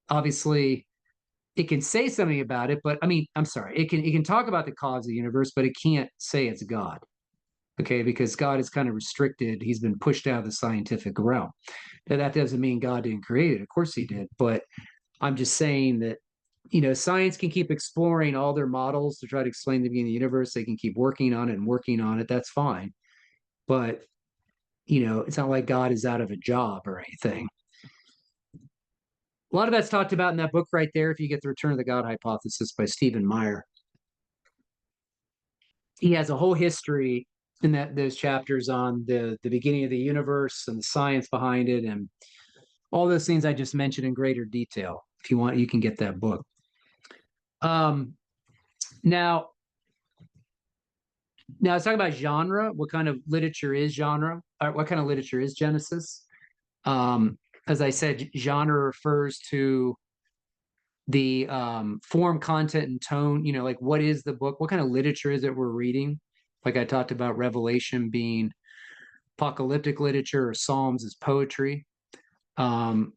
Obviously, it can say something about it, but I'm sorry, it can talk about the cause of the universe, but it can't say it's God. Okay, because God is kind of restricted. He's been pushed out of the scientific realm. Now, that doesn't mean God didn't create it. Of course he did. But I'm just saying that, science can keep exploring all their models to try to explain the beginning of the universe. They can keep working on it and working on it. That's fine. But, it's not like God is out of a job or anything. A lot of that's talked about in that book right there, if you get the Return of the God Hypothesis by Stephen Meyer. He has a whole history in those chapters on the beginning of the universe and the science behind it and all those things I just mentioned in greater detail. If you want, you can get that book. Now let's talk about genre. What kind of literature is genre? Or what kind of literature is Genesis? As I said, genre refers to the form, content, and tone. Like what is the book? What kind of literature is it we're reading? Like I talked about Revelation being apocalyptic literature, or Psalms is poetry. And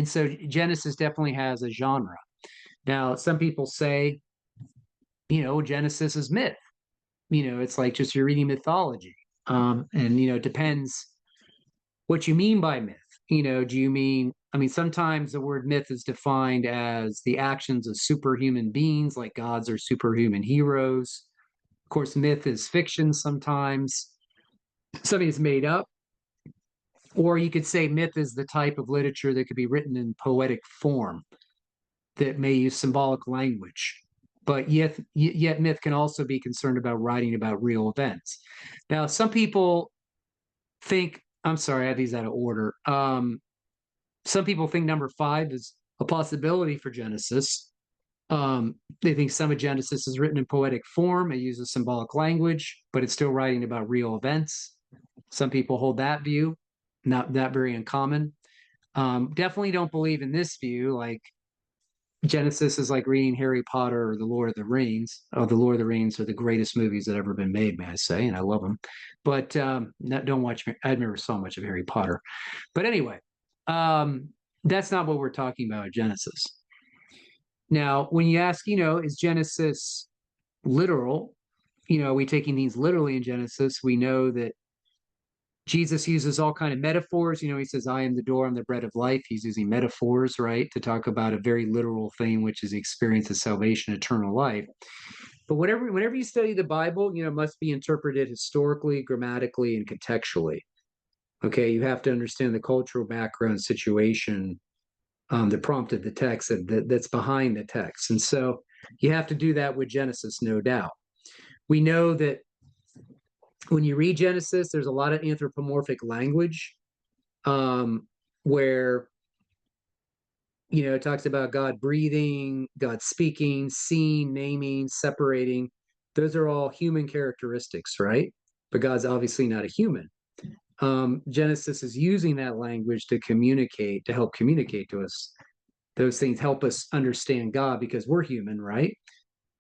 so Genesis definitely has a genre. Now, some people say, Genesis is myth. It's like just you're reading mythology. And, it depends what you mean by myth. Do you mean, sometimes the word myth is defined as the actions of superhuman beings, like gods or superhuman heroes. Of course, myth is fiction sometimes, something is made up. Or you could say myth is the type of literature that could be written in poetic form that may use symbolic language. But yet myth can also be concerned about writing about real events. Now, some people think, I'm sorry, I have these out of order. Some people think number 5 is a possibility for Genesis. They think some of Genesis is written in poetic form. It uses symbolic language, but it's still writing about real events. Some people hold that view, not that very uncommon. Definitely don't believe in this view. Like Genesis is like reading Harry Potter or The Lord of the Rings. Oh, The Lord of the Rings are the greatest movies that ever been made, may I say, and I love them. But don't watch. I never saw much of Harry Potter. But anyway, that's not what we're talking about at Genesis. Now, when you ask, is Genesis literal? Are we taking things literally in Genesis? We know that Jesus uses all kind of metaphors. He says, I am the door, I'm the bread of life. He's using metaphors, right, to talk about a very literal thing, which is the experience of salvation, eternal life. But whenever you study the Bible, it must be interpreted historically, grammatically, and contextually. Okay, you have to understand the cultural background situation that prompted the text that's behind the text. And so you have to do that with Genesis, no doubt. We know that when you read Genesis, there's a lot of anthropomorphic language where, it talks about God breathing, God speaking, seeing, naming, separating. Those are all human characteristics, right? But God's obviously not a human. Genesis is using that language to help communicate to us. Those things help us understand God because we're human, right?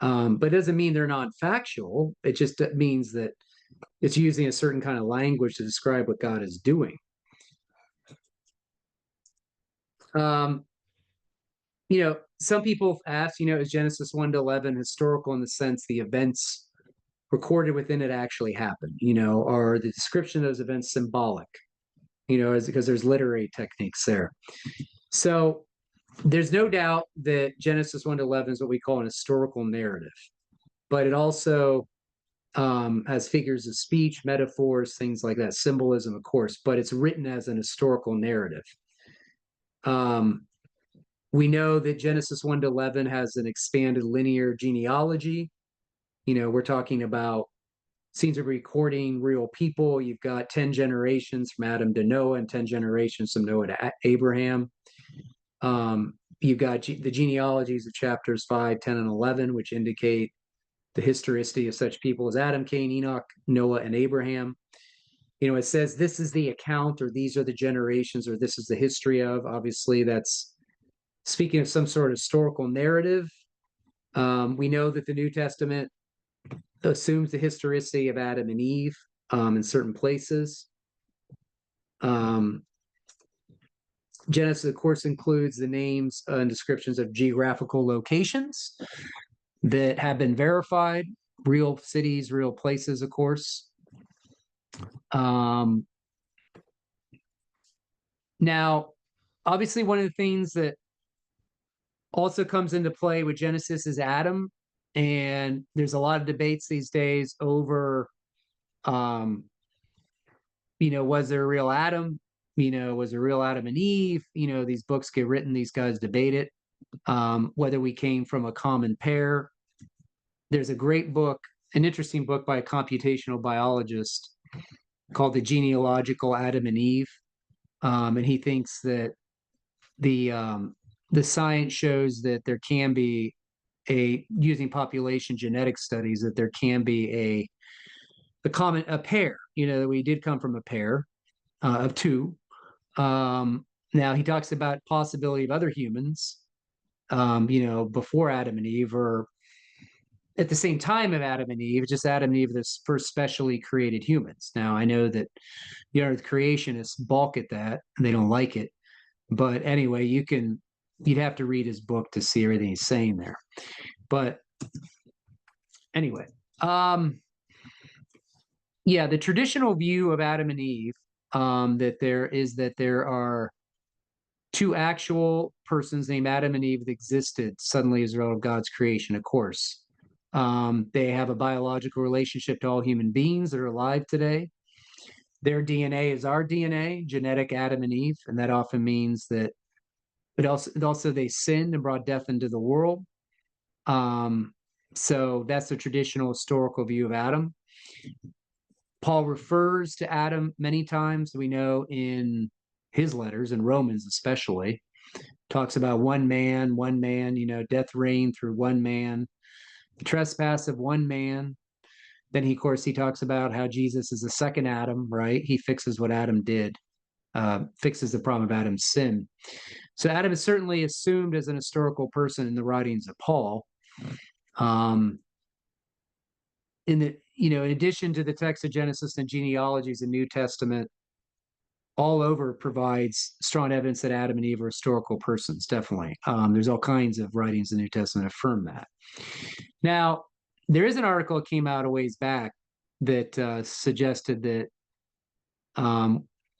But it doesn't mean they're not factual. It just means that it's using a certain kind of language to describe what God is doing. Some people ask, is Genesis 1-11 historical in the sense the events recorded within it actually happened? Are the description of those events symbolic? Because there's literary techniques there. So there's no doubt that Genesis 1-11 is what we call an historical narrative, but it also has figures of speech, metaphors, things like that, symbolism, of course, but it's written as an historical narrative. We know that Genesis 1 to 11 has an expanded linear genealogy. We're talking about scenes of recording real people. You've got 10 generations from Adam to Noah and 10 generations from Noah to Abraham. You've got the genealogies of chapters 5, 10, and 11, which indicate the historicity of such people as Adam, Cain, Enoch, Noah, and Abraham. It says this is the account, or these are the generations, or this is the history of. Obviously, that's speaking of some sort of historical narrative. We know that the New Testament assumes the historicity of Adam and Eve in certain places. Genesis, of course, includes the names and descriptions of geographical locations that have been verified, real cities, real places, of course. Now, obviously, one of the things that also comes into play with Genesis is Adam, and there's a lot of debates these days over, was there a real Adam? Was there a real Adam and Eve? These books get written, these guys debate it, whether we came from a common pair. There's a great book, an interesting book by a computational biologist called The Genealogical Adam and Eve. And he thinks that the science shows that there can be using population genetic studies, that there can be a pair, that we did come from a pair of two. Now he talks about possibility of other humans, before Adam and Eve, or at the same time of Adam and Eve, just Adam and Eve are the first specially created humans. Now I know that the creationists balk at that and they don't like it, but anyway, you'd have to read his book to see everything he's saying there. But anyway, the traditional view of Adam and Eve, that there are two actual persons named Adam and Eve that existed suddenly as a result of God's creation, of course. They have a biological relationship to all human beings that are alive today. Their DNA is our DNA, genetic Adam and Eve, and that often means that it also they sinned and brought death into the world. So that's the traditional historical view of Adam. Paul refers to Adam many times, we know, in his letters, in Romans especially. Talks about one man, death reigned through one man, the trespass of one man. Then he talks about how Jesus is the second Adam, right? He fixes what Adam did, fixes the problem of Adam's sin. So Adam is certainly assumed as an historical person in the writings of Paul. In addition to the text of Genesis and genealogies, the New Testament all over provides strong evidence that Adam and Eve are historical persons, definitely. There's all kinds of writings in the New Testament that affirm that. Now, there is an article that came out a ways back that suggested that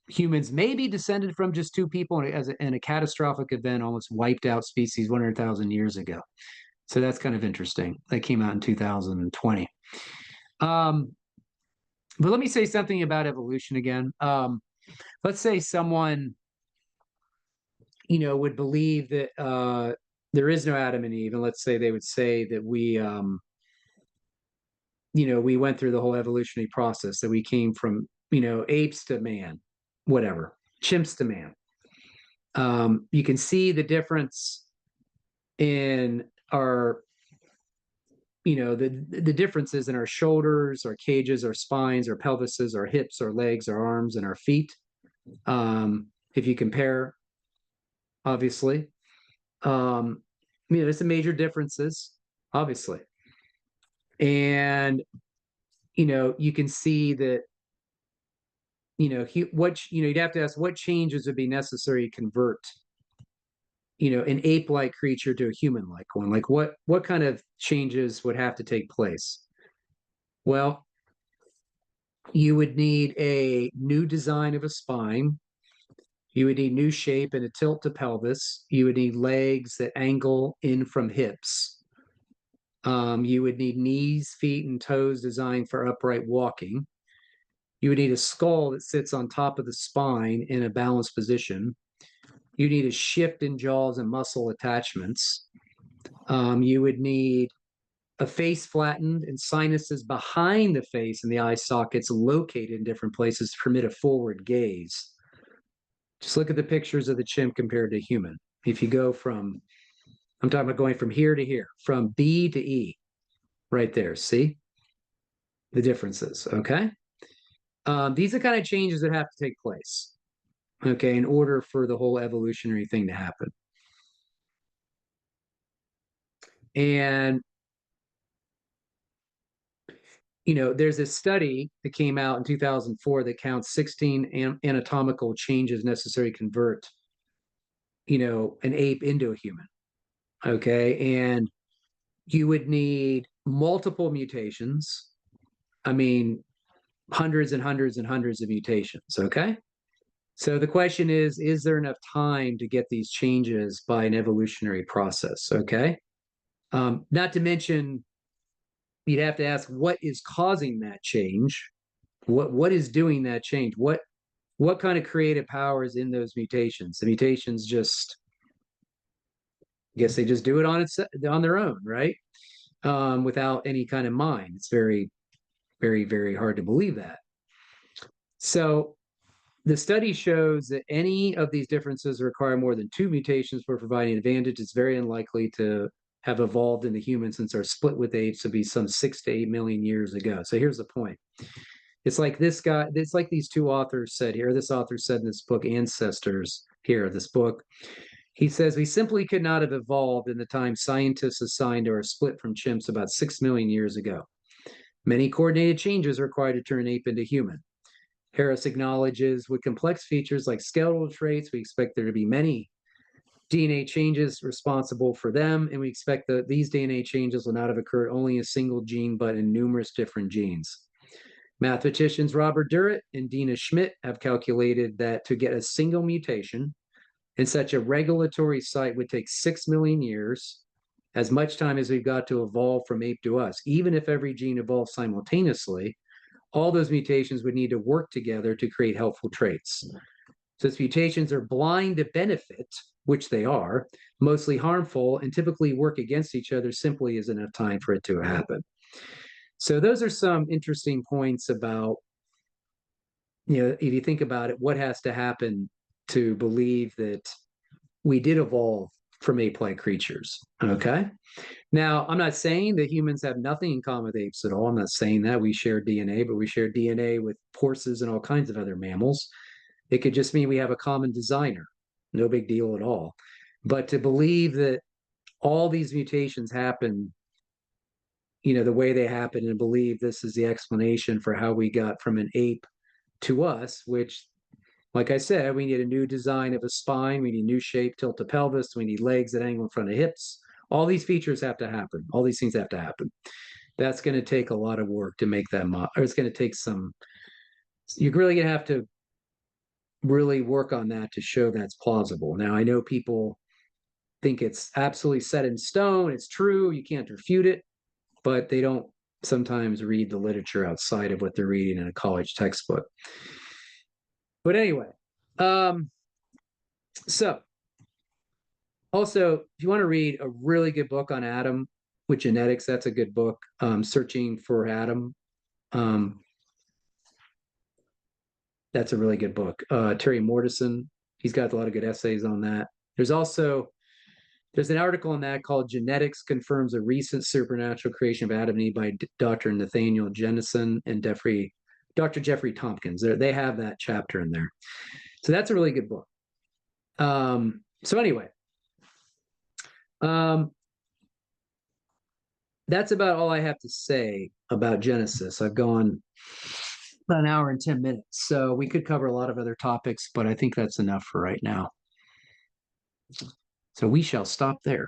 humans may be descended from just two people, and a catastrophic event almost wiped out species 100,000 years ago. So that's kind of interesting. That came out in 2020. But let me say something about evolution again. Let's say someone, would believe that there is no Adam and Eve, and let's say they would say that we went through the whole evolutionary process, that we came from, apes to man, whatever, chimps to man. You can see the difference in our, the differences in our shoulders, our cages, our spines, our pelvises, our hips, our legs, our arms, and our feet. If you compare, obviously, there's some major differences, obviously. And, you can see that, you'd have to ask what changes would be necessary to convert, an ape-like creature to a human-like one. Like what kind of changes would have to take place? Well, you would need a new design of a spine. You would need new shape and a tilt to pelvis. You would need legs that angle in from hips. You would need knees, feet, and toes designed for upright walking. You would need a skull that sits on top of the spine in a balanced position. You need a shift in jaws and muscle attachments. You would need a face flattened and sinuses behind the face and the eye sockets located in different places to permit a forward gaze. Just look at the pictures of the chimp compared to human. If you go from, I'm talking about going from here to here, from B to E, right there. See the differences, okay? These are kind of changes that have to take place, okay, in order for the whole evolutionary thing to happen. And there's a study that came out in 2004 that counts 16 anatomical changes necessary to convert, an ape into a human. Okay. And you would need multiple mutations. I mean, hundreds and hundreds and hundreds of mutations. Okay. So the question is there enough time to get these changes by an evolutionary process? Okay. Not to mention, you'd have to ask what is causing that change. What is doing that change? What kind of creative power is in those mutations? The mutations just, I guess they just do it on their own, right? Without any kind of mind. It's very, very, very hard to believe that. So the study shows that any of these differences require more than two mutations for providing advantage. It's very unlikely to have evolved into humans since our split with apes to be some 6 to 8 million years ago. So here's the point. It's like it's like these two authors said here. This author said in this book, Ancestors, here, this book. He says, we simply could not have evolved in the time scientists assigned to our split from chimps about 6 million years ago. Many coordinated changes are required to turn an ape into human. Harris acknowledges with complex features like skeletal traits, we expect there to be many DNA changes responsible for them, and we expect that these DNA changes will not have occurred only in a single gene, but in numerous different genes. Mathematicians Robert Durrett and Dina Schmidt have calculated that to get a single mutation in such a regulatory site would take 6 million years, as much time as we've got to evolve from ape to us. Even if every gene evolved simultaneously, all those mutations would need to work together to create helpful traits. Since mutations are blind to benefit, which they are, mostly harmful, and typically work against each other, simply isn't enough time for it to happen. So those are some interesting points about, if you think about it, what has to happen to believe that we did evolve from ape-like creatures, okay? Now, I'm not saying that humans have nothing in common with apes at all. I'm not saying that. We share DNA, but we share DNA with horses and all kinds of other mammals. It could just mean we have a common designer. No big deal at all. But to believe that all these mutations happen, the way they happen, and believe this is the explanation for how we got from an ape to us, which, like I said, we need a new design of a spine, we need a new shape, tilt the pelvis, we need legs that angle in front of hips. All these features have to happen. All these things have to happen. That's going to take a lot of work to make them, or it's going to take you're really going to have to really work on that to show that's plausible. Now, I know people think it's absolutely set in stone, it's true, you can't refute it, but they don't sometimes read the literature outside of what they're reading in a college textbook. But anyway, so also, if you want to read a really good book on Adam with genetics, that's a good book. Searching for Adam. That's a really good book. Terry Mortison, he's got a lot of good essays on that. There's an article on that called Genetics Confirms a Recent Supernatural Creation of Adam and Eve by Dr. Nathaniel Jennison and Dr. Jeffrey Tompkins. They have that chapter in there. So that's a really good book. So anyway, that's about all I have to say about Genesis. I've gone about an hour and 10 minutes, so we could cover a lot of other topics, but I think that's enough for right now. So we shall stop there.